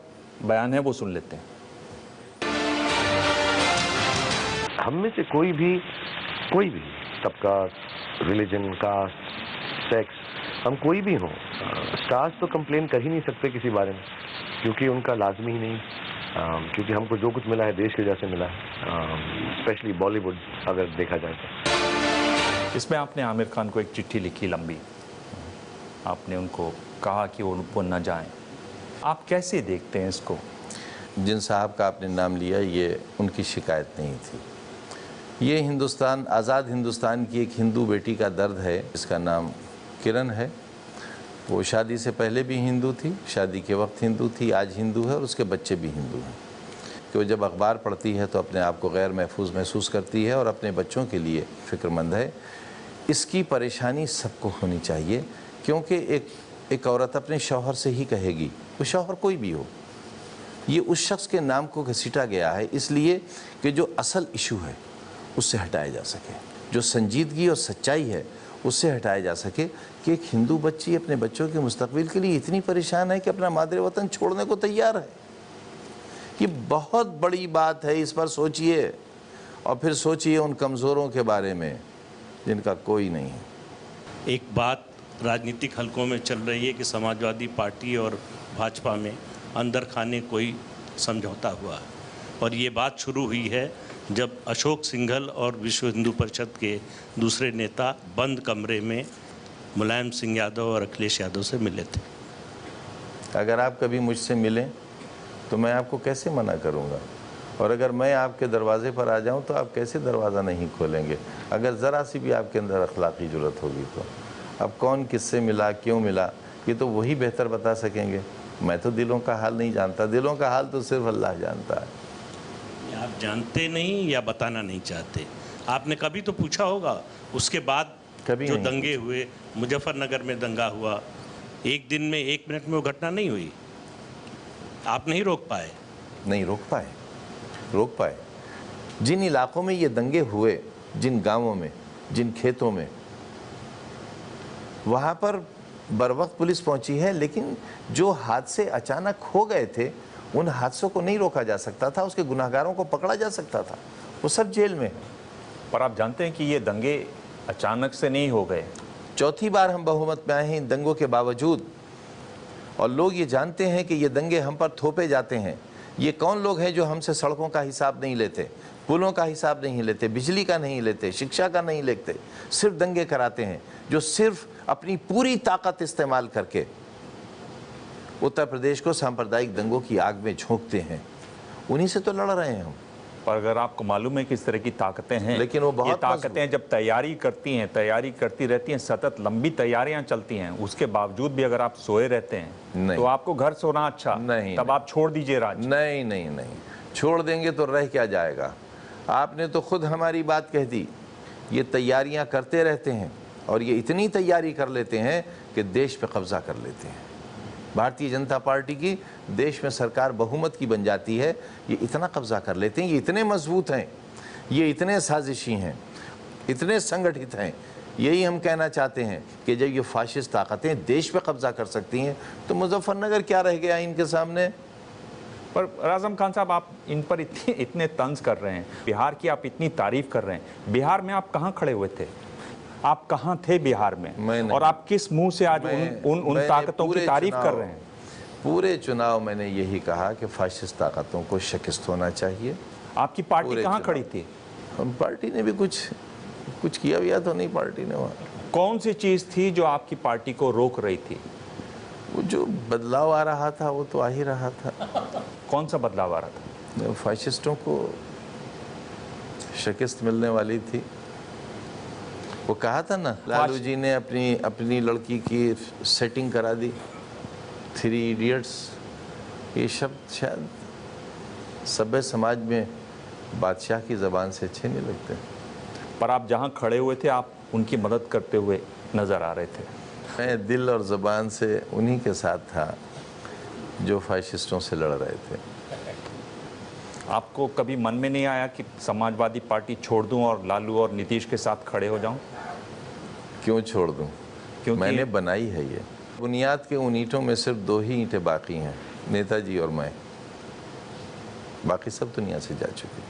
बयान है वो सुन लेते हैं। हम में से कोई भी तबका, रिलीजन, कास्ट, सेक्स, हम कोई भी हो, कास्ट तो कंप्लेन कर ही नहीं सकते किसी बारे में, क्योंकि उनका लाजमी ही नहीं, क्योंकि हमको जो कुछ मिला है देश के जैसे मिला है, स्पेशली बॉलीवुड अगर देखा जाए तो। इसमें आपने आमिर खान को एक चिट्ठी लिखी लंबी, आपने उनको कहा कि वो न जाएं। आप कैसे देखते हैं इसको? जिन साहब का आपने नाम लिया, ये उनकी शिकायत नहीं थी। ये हिंदुस्तान, आज़ाद हिंदुस्तान की एक हिंदू बेटी का दर्द है, इसका नाम किरण है। वो शादी से पहले भी हिंदू थी, शादी के वक्त हिंदू थी, आज हिंदू है और उसके बच्चे भी हिंदू हैं। कि वो जब अखबार पढ़ती है तो अपने आप को गैर महफूज महसूस करती है और अपने बच्चों के लिए फ़िक्रमंद है। इसकी परेशानी सबको होनी चाहिए, क्योंकि एक औरत अपने शौहर से ही कहेगी, वो शौहर कोई भी हो। ये उस शख्स के नाम को घसीटा गया है इसलिए कि जो असल इशू है उससे हटाया जा सके, जो संजीदगी और सच्चाई है उससे हटाया जा सके कि एक हिंदू बच्ची अपने बच्चों के मुस्तकबिल के लिए इतनी परेशान है कि अपना मादरे वतन छोड़ने को तैयार है। ये बहुत बड़ी बात है, इस पर सोचिए और फिर सोचिए उन कमज़ोरों के बारे में जिनका कोई नहीं है। एक बात राजनीतिक हलकों में चल रही है कि समाजवादी पार्टी और भाजपा में अंदर खाने कोई समझौता हुआ, और ये बात शुरू हुई है जब अशोक सिंघल और विश्व हिंदू परिषद के दूसरे नेता बंद कमरे में मुलायम सिंह यादव और अखिलेश यादव से मिले थे। अगर आप कभी मुझसे मिलें तो मैं आपको कैसे मना करूंगा, और अगर मैं आपके दरवाजे पर आ जाऊं तो आप कैसे दरवाज़ा नहीं खोलेंगे, अगर ज़रा सी भी आपके अंदर अखलाकी ज़रूरत होगी तो। अब कौन किससे मिला, क्यों मिला, ये तो वही बेहतर बता सकेंगे। मैं तो दिलों का हाल नहीं जानता, दिलों का हाल तो सिर्फ अल्लाह जानता है। आप जानते नहीं या बताना नहीं चाहते? आपने कभी तो पूछा होगा उसके बाद कभी जो दंगे हुए, मुजफ्फरनगर में दंगा हुआ, एक दिन में 1 मिनट में वो घटना नहीं हुई, आप नहीं रोक पाए? नहीं रोक पाए। जिन इलाकों में ये दंगे हुए, जिन गांवों में, जिन खेतों में, वहाँ पर बरवक्त पुलिस पहुंची है, लेकिन जो हादसे अचानक हो गए थे उन हादसों को नहीं रोका जा सकता था, उसके गुनाहगारों को पकड़ा जा सकता था, वो सब जेल में। पर आप जानते हैं कि ये दंगे अचानक से नहीं हो गए। चौथी बार हम बहुमत में आए हैं इन दंगों के बावजूद, और लोग ये जानते हैं कि ये दंगे हम पर थोपे जाते हैं। ये कौन लोग हैं जो हमसे सड़कों का हिसाब नहीं लेते, पुलों का हिसाब नहीं लेते, बिजली का नहीं लेते, शिक्षा का नहीं लेते, सिर्फ दंगे कराते हैं, जो सिर्फ अपनी पूरी ताकत इस्तेमाल करके उत्तर प्रदेश को सांप्रदायिक दंगों की आग में झोंकते हैं। उन्हीं से तो लड़ रहे हैं हम। पर अगर आपको मालूम है कि इस तरह की ताकतें हैं, लेकिन वो बहुत ये ताकतें जब तैयारी करती रहती हैं, सतत लंबी तैयारियां चलती हैं, उसके बावजूद भी अगर आप सोए रहते हैं तो आपको घर सोना अच्छा नहीं, तब आप छोड़ दीजिए राज। नहीं नहीं नहीं, छोड़ देंगे तो रह क्या जाएगा। आपने तो खुद हमारी बात कह दी। ये तैयारियां करते रहते हैं और ये इतनी तैयारी कर लेते हैं कि देश पे कब्जा कर लेते हैं। भारतीय जनता पार्टी की देश में सरकार बहुमत की बन जाती है, ये इतना कब्जा कर लेते हैं, ये इतने मजबूत हैं, ये इतने साजिशी हैं, इतने संगठित हैं। यही हम कहना चाहते हैं कि जब ये फाशिस्ट ताकतें देश पे कब्जा कर सकती हैं तो मुजफ्फरनगर क्या रह गया इनके सामने। पर आजम खान साहब, आप इन पर इतने तंज कर रहे हैं, बिहार की आप इतनी तारीफ कर रहे हैं, बिहार में आप कहाँ खड़े हुए थे? आप कहाँ थे बिहार में? और आप किस मुंह से आज उन ताकतों की तारीफ कर रहे हैं? पूरे चुनाव मैंने यही कहा कि फाशिस्ट ताकतों को शिकस्त होना चाहिए। आपकी पार्टी कहाँ खड़ी थी? हम पार्टी ने भी कुछ किया भी तो नहीं पार्टी ने। वहाँ कौन सी चीज थी जो आपकी पार्टी को रोक रही थी? वो जो बदलाव आ रहा था वो तो आ ही रहा था। कौन सा बदलाव आ रहा था? फाशिस्टों को शिकस्त मिलने वाली थी। वो कहा था ना, लालू जी ने अपनी लड़की की सेटिंग करा दी, 3 इडियट्स। ये शब्द शायद सभ्य समाज में बादशाह की ज़बान से अच्छे नहीं लगते। पर आप जहाँ खड़े हुए थे, आप उनकी मदद करते हुए नज़र आ रहे थे। मैं दिल और ज़बान से उन्हीं के साथ था जो फाशिस्टों से लड़ रहे थे। आपको कभी मन में नहीं आया कि समाजवादी पार्टी छोड़ दूं और लालू और नीतीश के साथ खड़े हो जाऊं? क्यों छोड़ दूं? क्योंकि मैंने बनाई है ये बुनियाद के उन ईंटों में सिर्फ 2 ही ईंटें बाकी हैं, नेताजी और मैं। बाकी सब दुनिया से जा चुकी।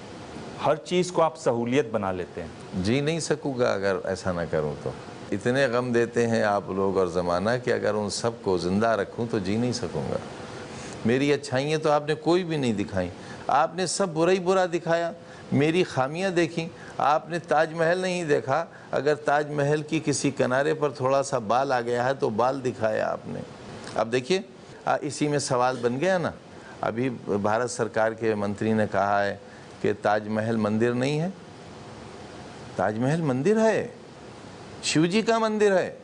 हर चीज़ को आप सहूलियत बना लेते हैं। जी नहीं सकूँगा अगर ऐसा ना करूँ तो। इतने गम देते हैं आप लोग और ज़माना कि अगर उन सब को ज़िंदा रखूँ तो जी नहीं सकूँगा। मेरी अच्छाइयाँ तो आपने कोई भी नहीं दिखाई, आपने सब बुरा ही बुरा दिखाया। मेरी खामियां देखी, आपने ताजमहल नहीं देखा। अगर ताजमहल की किसी किनारे पर थोड़ा सा बाल आ गया है तो बाल दिखाया आपने। अब देखिए, इसी में सवाल बन गया ना। अभी भारत सरकार के मंत्री ने कहा है कि ताजमहल मंदिर नहीं है। ताजमहल मंदिर है, शिवजी का मंदिर है,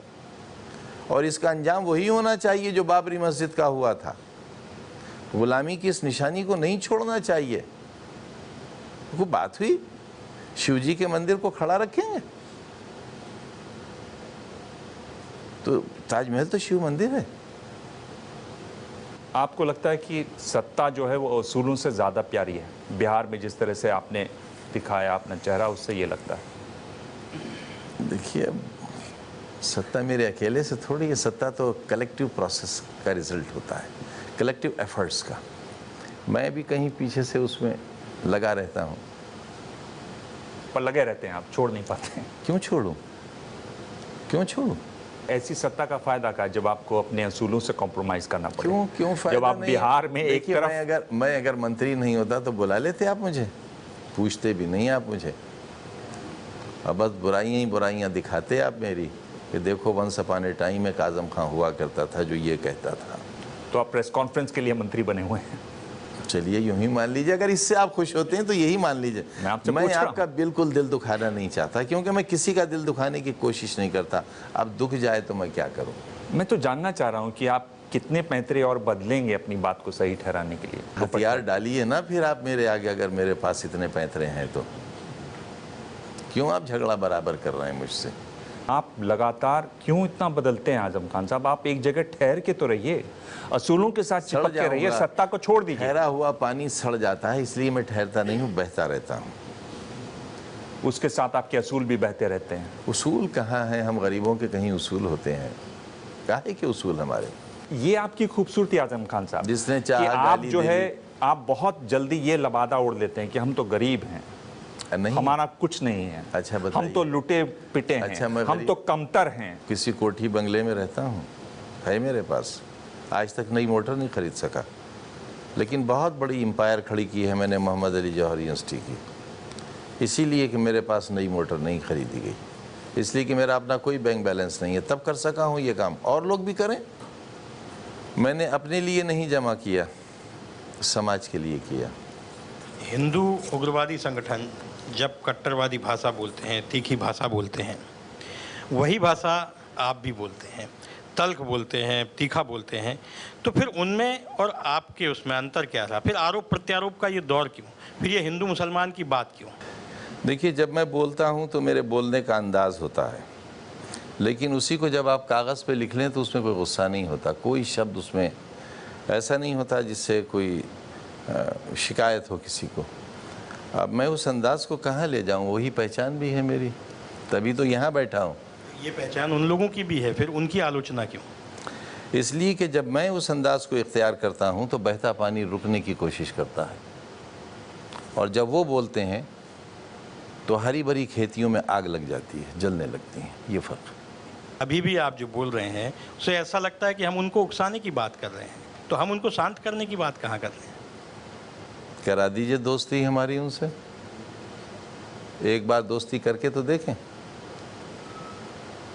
और इसका अंजाम वही होना चाहिए जो बाबरी मस्जिद का हुआ था। गुलामी की इस निशानी को नहीं छोड़ना चाहिए। वो बात हुई, शिवजी के मंदिर को खड़ा रखेंगे तो ताजमहल तो शिव मंदिर है। आपको लगता है कि सत्ता जो है वो असूलों से ज़्यादा प्यारी है? बिहार में जिस तरह से आपने दिखाया अपना चेहरा, उससे ये लगता है। देखिए, सत्ता मेरे अकेले से थोड़ी है। सत्ता तो कलेक्टिव प्रोसेस का रिजल्ट होता है, कलेक्टिव एफर्ट्स का। मैं भी कहीं पीछे से उसमें लगा रहता हूँ। पर लगे रहते हैं आप, छोड़ नहीं पाते हैं। क्यों छोड़ूं? क्यों छोड़ूं? ऐसी सत्ता का फायदा क्या जब आपको अपने असूलों से कॉम्प्रोमाइज करना पड़े? क्यों फायदा? जब आप बिहार में एक तरफ, मैं अगर मंत्री नहीं होता तो बुला लेते आप मुझे, पूछते भी नहीं आप मुझे। अब बस बुराइयां ही बुराइयां दिखाते आप मेरी कि देखो वंस अपॉन ए टाइम एक आजम खां हुआ करता था जो ये कहता था। तो आप प्रेस कॉन्फ्रेंस के लिए मंत्री बने हुए हैं। चलिए यूं ही मान लीजिए, अगर इससे आप खुश होते हैं तो यही मान लीजिए। मैं आपका बिल्कुल दिल दुखाना नहीं चाहता, क्योंकि मैं किसी का दिल दुखाने की कोशिश नहीं करता। अब दुख जाए तो मैं क्या करूं? मैं तो जानना चाह रहा हूं कि आप कितने पैंतरे और बदलेंगे अपनी बात को सही ठहराने के लिए? हथियार डालिए ना फिर आप मेरे आगे, अगर मेरे पास इतने पैंतरे हैं तो। क्यों आप झगड़ा बराबर कर रहे हैं मुझसे? आप लगातार क्यों इतना बदलते हैं आजम खान साहब? आप एक जगह ठहर के तो रहिए, असूलों के साथ चिपक के रहिए, सत्ता को छोड़ दीजिए। ठहरा हुआ पानी सड़ जाता है, इसलिए मैं ठहरता नहीं हूँ, बहता रहता हूँ। उसके साथ आपके असूल भी बहते रहते हैं। उसूल कहाँ हैं? हम गरीबों के कहीं उसूल होते हैं? काहे के उसूल हमारे? ये आपकी खूबसूरती आजम खान साहब, जिसने चाहा आप जो है, आप बहुत जल्दी ये लबादा ओढ़ लेते हैं कि हम तो गरीब हैं, नहीं, हमारा कुछ नहीं है। अच्छा बताइए। हम तो लुटे पिटे हैं। अच्छा, हम तो कमतर हैं। किसी कोठी बंगले में रहता हूँ? है मेरे पास? आज तक नई मोटर नहीं खरीद सका, लेकिन बहुत बड़ी एम्पायर खड़ी की है मैंने मोहम्मद अली जौहर यूनिवर्सिटी की, इसीलिए कि मेरे पास नई मोटर नहीं खरीदी गई, इसलिए कि मेरा अपना कोई बैंक बैलेंस नहीं है, तब कर सका हूँ ये काम। और लोग भी करें, मैंने अपने लिए नहीं जमा किया, समाज के लिए किया। हिंदू उग्रवादी संगठन जब कट्टरवादी भाषा बोलते हैं, तीखी भाषा बोलते हैं, वही भाषा आप भी बोलते हैं, तल्ख बोलते हैं, तीखा बोलते हैं, तो फिर उनमें और आपके उसमें अंतर क्या था? फिर आरोप प्रत्यारोप का ये दौर क्यों? फिर ये हिंदू मुसलमान की बात क्यों? देखिए, जब मैं बोलता हूँ तो मेरे बोलने का अंदाज़ होता है, लेकिन उसी को जब आप कागज़ पे लिख लें तो उसमें कोई गुस्सा नहीं होता, कोई शब्द उसमें ऐसा नहीं होता जिससे कोई शिकायत हो किसी को। अब मैं उस अंदाज़ को कहाँ ले जाऊँ? वही पहचान भी है मेरी, तभी तो यहाँ बैठा हूँ। ये पहचान उन लोगों की भी है, फिर उनकी आलोचना क्यों? इसलिए कि जब मैं उस अंदाज़ को इख्तियार करता हूँ तो बहता पानी रुकने की कोशिश करता है, और जब वो बोलते हैं तो हरी भरी खेतियों में आग लग जाती है, जलने लगती हैं। ये फ़र्क। अभी भी आप जो बोल रहे हैं उससे ऐसा लगता है कि हम उनको उकसाने की बात कर रहे हैं, तो हम उनको शांत करने की बात कहाँ कर रहे हैं? करा दीजिए दोस्ती हमारी उनसे, एक बार दोस्ती करके तो देखें,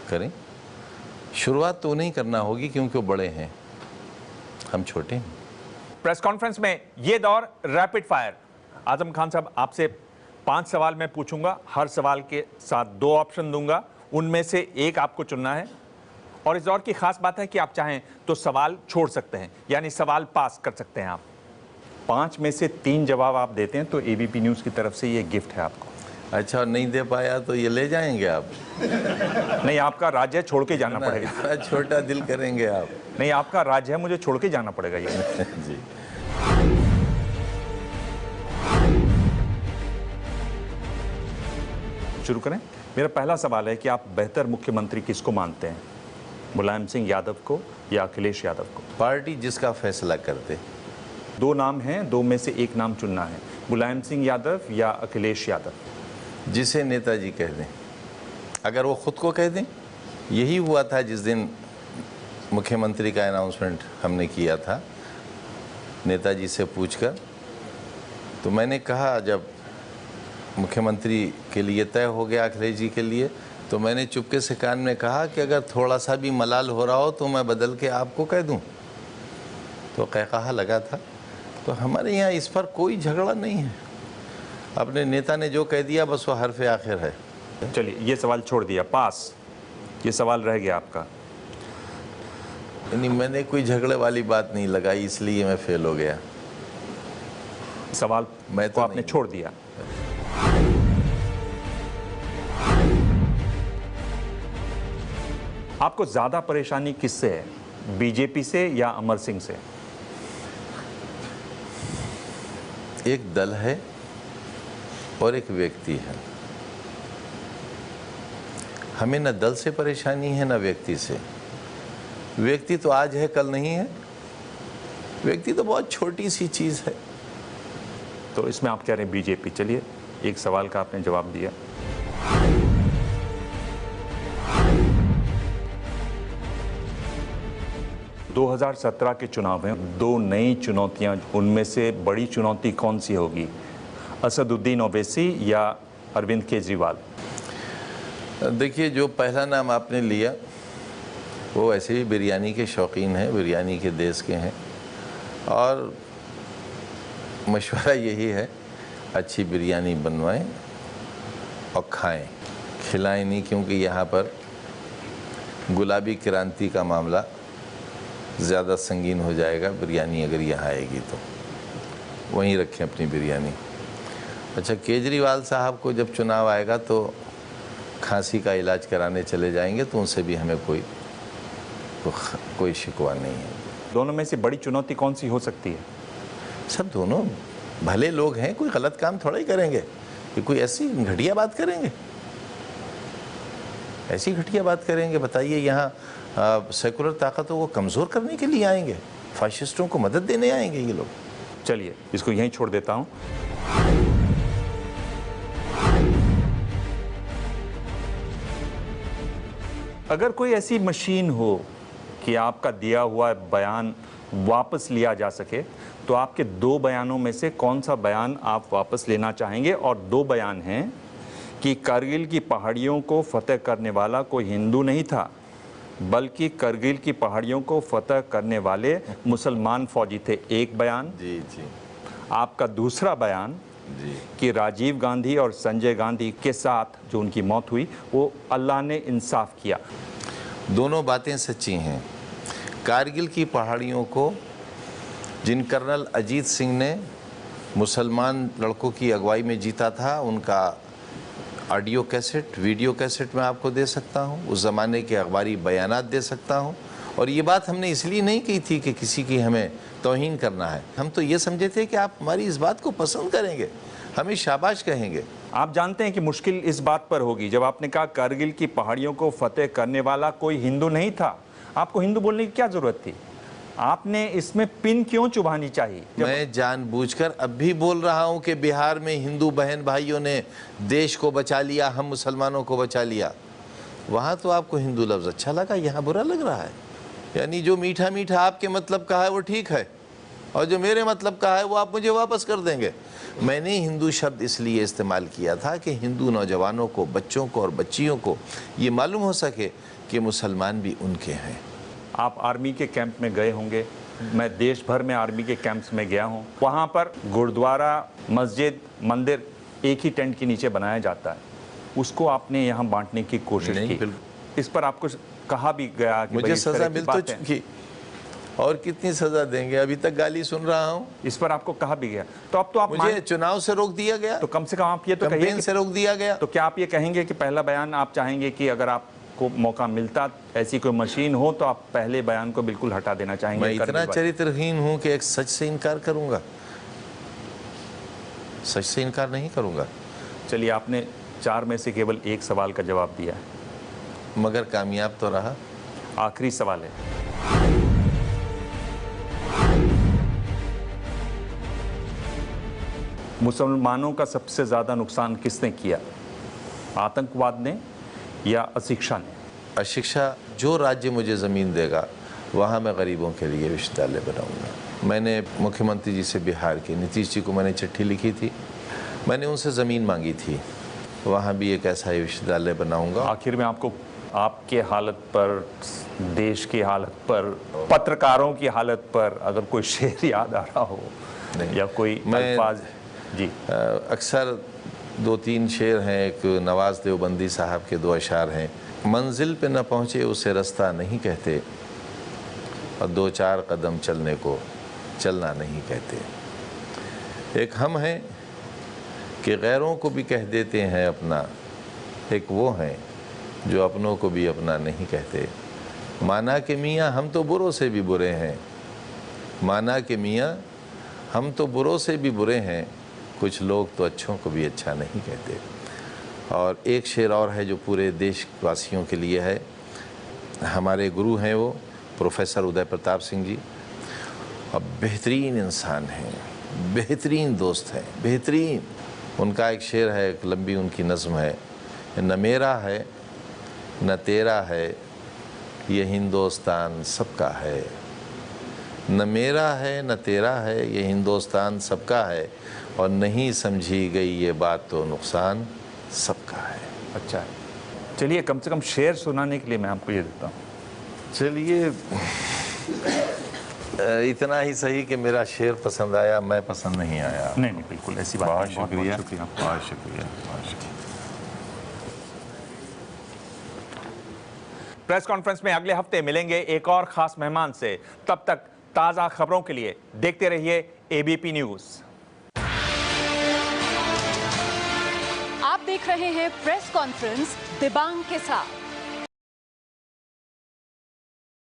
करें। शुरुआत तो नहीं करना होगी क्योंकि वो बड़े हैं, हम छोटे हैं। प्रेस कॉन्फ्रेंस में ये दौर रैपिड फायर। आजम खान साहब, आपसे 5 सवाल मैं पूछूंगा, हर सवाल के साथ 2 ऑप्शन दूंगा, उनमें से एक आपको चुनना है। और इस दौर की खास बात है कि आप चाहें तो सवाल छोड़ सकते हैं, यानी सवाल पास कर सकते हैं आप। 5 में से 3 जवाब आप देते हैं तो एबीपी न्यूज़ की तरफ से ये गिफ्ट है आपको। अच्छा, और नहीं दे पाया तो ये ले जाएंगे आप? नहीं, आपका राज्य है, छोड़ के जाना पड़ेगा। छोटा दिल करेंगे आप? नहीं, आपका राज्य है, मुझे छोड़ के जाना पड़ेगा ये। जी। शुरू करें। मेरा पहला सवाल है कि आप बेहतर मुख्यमंत्री किसको मानते हैं, मुलायम सिंह यादव को या अखिलेश यादव को? पार्टी जिसका फैसला करते। 2 नाम हैं, 2 में से एक नाम चुनना है, मुलायम सिंह यादव या अखिलेश यादव? जिसे नेताजी कह दें, अगर वो खुद को कह दें। यही हुआ था जिस दिन मुख्यमंत्री का अनाउंसमेंट हमने किया था नेताजी से पूछकर, तो मैंने कहा, जब मुख्यमंत्री के लिए तय हो गया अखिलेश जी के लिए, तो मैंने चुपके से कान में कहा कि अगर थोड़ा सा भी मलाल हो रहा हो तो मैं बदल के आपको कह दूं। तो कहकहा लगा था। तो हमारे यहाँ इस पर कोई झगड़ा नहीं है, अपने नेता ने जो कह दिया बस वो हरफ आखिर है। चलिए, ये सवाल छोड़ दिया, पास। ये सवाल रह गया आपका। नहीं, मैंने कोई झगड़े वाली बात नहीं लगाई, इसलिए मैं फेल हो गया। सवाल मैं तो आपने छोड़ दिया। आपको ज्यादा परेशानी किससे है, बीजेपी से या अमर सिंह से? एक दल है और एक व्यक्ति है। हमें न दल से परेशानी है न व्यक्ति से। व्यक्ति तो आज है, कल नहीं है। व्यक्ति तो बहुत छोटी सी चीज़ है। तो इसमें आप कह रहे हैं बीजेपी। चलिए, एक सवाल का आपने जवाब दिया। – 2017 के चुनाव में 2 नई चुनौतियां, उनमें से बड़ी चुनौती कौन सी होगी, असदुद्दीन ओवैसी या अरविंद केजरीवाल? देखिए, जो पहला नाम आपने लिया वो ऐसे भी बिरयानी के शौकीन हैं, बिरयानी के देश के हैं, और मशवरा यही है, अच्छी बिरयानी बनवाएं और खाएं, खिलाएं नहीं, क्योंकि यहाँ पर गुलाबी क्रांति का मामला ज़्यादा संगीन हो जाएगा। बिरयानी अगर यहाँ आएगी तो वहीं रखें अपनी बिरयानी। अच्छा, केजरीवाल साहब को जब चुनाव आएगा तो खांसी का इलाज कराने चले जाएंगे, तो उनसे भी हमें कोई शिकवा नहीं है। दोनों में से बड़ी चुनौती कौन सी हो सकती है? सब दोनों भले लोग हैं, कोई गलत काम थोड़ा ही करेंगे कि कोई ऐसी घटिया बात करेंगे, ऐसी घटिया बात करेंगे। बताइए, यहाँ सेकुलर ताकतों को कमज़ोर करने के लिए आएंगे, फाशिस्टों को मदद देने आएंगे ये लोग। चलिए, इसको यहीं छोड़ देता हूँ। अगर कोई ऐसी मशीन हो कि आपका दिया हुआ बयान वापस लिया जा सके, तो आपके 2 बयानों में से कौन सा बयान आप वापस लेना चाहेंगे? और 2 बयान हैं कि कारगिल की पहाड़ियों को फतेह करने वाला कोई हिंदू नहीं था, बल्कि कारगिल की पहाड़ियों को फतेह करने वाले मुसलमान फौजी थे। एक बयान। जी। आपका दूसरा बयान कि राजीव गांधी और संजय गांधी के साथ जो उनकी मौत हुई वो अल्लाह ने इंसाफ किया। दोनों बातें सच्ची हैं। कारगिल की पहाड़ियों को जिन कर्नल अजीत सिंह ने मुसलमान लड़कों की अगुवाई में जीता था, उनका ऑडियो कैसेट, वीडियो कैसेट मैं आपको दे सकता हूं, उस ज़माने के अखबारी बयानात दे सकता हूं। और ये बात हमने इसलिए नहीं की थी कि किसी की हमें तौहीन करना है, हम तो ये समझे थे कि आप हमारी इस बात को पसंद करेंगे, हमें शाबाश कहेंगे। आप जानते हैं कि मुश्किल इस बात पर होगी जब आपने कहा कारगिल की पहाड़ियों को फतेह करने वाला कोई हिंदू नहीं था। आपको हिंदू बोलने की क्या जरूरत थी? आपने इसमें पिन क्यों चुभानी चाहिए? मैं जानबूझकर अब भी बोल रहा हूं कि बिहार में हिंदू बहन भाइयों ने देश को बचा लिया, हम मुसलमानों को बचा लिया। वहां तो आपको हिंदू लफ्ज़ अच्छा लगा, यहाँ बुरा लग रहा है। यानी जो मीठा मीठा आपके मतलब का है वो ठीक है, और जो मेरे मतलब का है वो आप मुझे वापस कर देंगे। मैंने हिंदू शब्द इसलिए इस्तेमाल किया था कि हिंदू नौजवानों को, बच्चों को और बच्चियों को ये मालूम हो सके कि मुसलमान भी उनके हैं। आप आर्मी के कैंप में गए होंगे, मैं देश भर में आर्मी के कैंप्स में गया हूँ। वहाँ पर गुरुद्वारा, मस्जिद, मंदिर एक ही टेंट के नीचे बनाया जाता है, उसको आपने यहाँ बांटने की कोशिश की। इस पर आपको कहा भी गया कि मुझे सजा मिल तो चुकी, और कितनी सजा देंगे, अभी तक गाली सुन रहा हूँ। इस पर आपको कहा भी गया, तो अब तो आप मुझे चुनाव से रोक दिया गया, तो कम से कम आप ये तो कहिए से रोक दिया गया। तो क्या आप ये कहेंगे कि पहला बयान आप चाहेंगे कि अगर आपको मौका मिलता, ऐसी कोई मशीन हो, तो आप पहले बयान को बिल्कुल हटा देना चाहेंगे? मैं इतना चरित्रहीन हूँ कि एक सच से इनकार करूंगा, सच से इनकार नहीं करूंगा। चलिए, आपने 4 में से केवल 1 सवाल का जवाब दिया है, मगर कामयाब तो रहा। आखिरी सवाल है, मुसलमानों का सबसे ज्यादा नुकसान किसने किया, आतंकवाद ने या अशिक्षा ने? अशिक्षा। जो राज्य मुझे ज़मीन देगा वहाँ मैं गरीबों के लिए विश्वविद्यालय बनाऊंगा। मैंने मुख्यमंत्री जी से, बिहार के नीतीश जी को मैंने चिट्ठी लिखी थी, मैंने उनसे ज़मीन मांगी थी, वहाँ भी एक ऐसा ही विश्वविद्यालय बनाऊंगा। आखिर में आपको आपके हालत पर, देश की हालत पर, पत्रकारों की हालत पर अगर कोई शेर याद आ रहा हो या कोई अल्फाज? जी, अक्सर 2-3 शेर हैं। एक नवाज देवबंदी साहब के 2 अशार हैं, मंजिल पे न पहुँचे उसे रास्ता नहीं कहते, और 2-4 कदम चलने को चलना नहीं कहते। एक हम हैं कि गैरों को भी कह देते हैं अपना, एक वो हैं जो अपनों को भी अपना नहीं कहते। माना कि मियाँ हम तो बुरों से भी बुरे हैं, माना कि मियाँ हम तो बुरों से भी बुरे हैं, कुछ लोग तो अच्छों को भी अच्छा नहीं कहते। और एक शेर और है जो पूरे देशवासियों के लिए है। हमारे गुरु हैं वो प्रोफेसर उदय प्रताप सिंह जी, और बेहतरीन इंसान हैं, बेहतरीन दोस्त हैं, बेहतरीन। उनका एक शेर है, एक लंबी उनकी नज़्म है, न मेरा है न तेरा है ये हिंदुस्तान सबका है, न मेरा है न तेरा है ये हिंदुस्तान सबका है, और नहीं समझी गई ये बात तो नुकसान सबका है। अच्छा है, चलिए कम से कम शेर सुनाने के लिए मैं आपको ये देता हूँ। चलिए, इतना ही सही कि मेरा शेर पसंद आया, मैं पसंद नहीं आया। नहीं नहीं, बिल्कुल ऐसी बात नहीं। बहुत शुक्रिया, बहुत शुक्रिया, बहुत शुक्रिया, बहुत शुक्रिया। प्रेस कॉन्फ्रेंस में अगले हफ्ते मिलेंगे एक और खास मेहमान से। तब तक ताज़ा खबरों के लिए देखते रहिए एबीपी न्यूज़। आप देख रहे हैं प्रेस कॉन्फ्रेंस दिबांग के साथ।